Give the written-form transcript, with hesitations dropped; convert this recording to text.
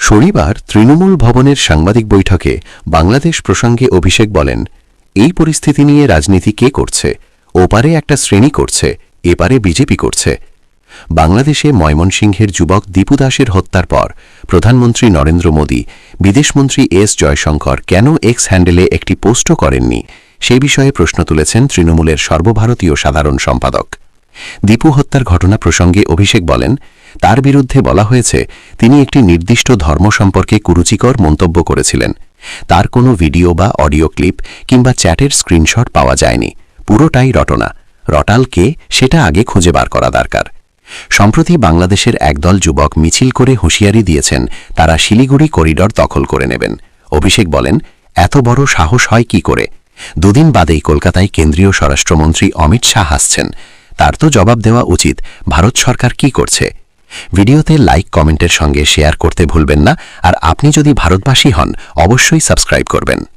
শনিবার তৃণমূল ভবনের সাংবাদিক বৈঠকে বাংলাদেশ প্রসঙ্গে অভিষেক বলেন, এই পরিস্থিতি নিয়ে রাজনীতি কে করছে? ওপারে একটা শ্রেণী করছে, এপারে বিজেপি করছে। বাংলাদেশে ময়মনসিংহের যুবক দীপু দাসের হত্যার পর প্রধানমন্ত্রী নরেন্দ্র মোদী, বিদেশমন্ত্রী এস জয়শঙ্কর কেন এক্স হ্যান্ডেলে একটি পোস্টও করেননি, সে বিষয়ে প্রশ্ন তুলেছেন তৃণমূলের সর্বভারতীয় সাধারণ সম্পাদক। দীপু হত্যার ঘটনা প্রসঙ্গে অভিষেক বলেন, তার বিরুদ্ধে বলা হয়েছে তিনি একটি নির্দিষ্ট ধর্ম সম্পর্কে কুরুচিকর মন্তব্য করেছিলেন। তার কোনো ভিডিও বা অডিও ক্লিপ কিংবা চ্যাটের স্ক্রিনশট পাওয়া যায়নি। পুরোটাই রটনা। রটাল কে, সেটা আগে খুঁজে বার করা দরকার। সম্প্রতি বাংলাদেশের একদল যুবক মিছিল করে হুঁশিয়ারি দিয়েছেন তারা শিলিগুড়ি করিডর দখল করে নেবেন। অভিষেক বলেন, এত বড় সাহস হয় কি করে? দুদিন বাদেই কলকাতায় কেন্দ্রীয় স্বরাষ্ট্রমন্ত্রী অমিত শাহ আসছেন। তার তো জবাব দেওয়া উচিত ভারত সরকার কি করছে। ভিডিওতে লাইক কমেন্টের সঙ্গে শেয়ার করতে ভুলবেন না। আর আপনি যদি ভারতবাসী হন অবশ্যই সাবস্ক্রাইব করবেন।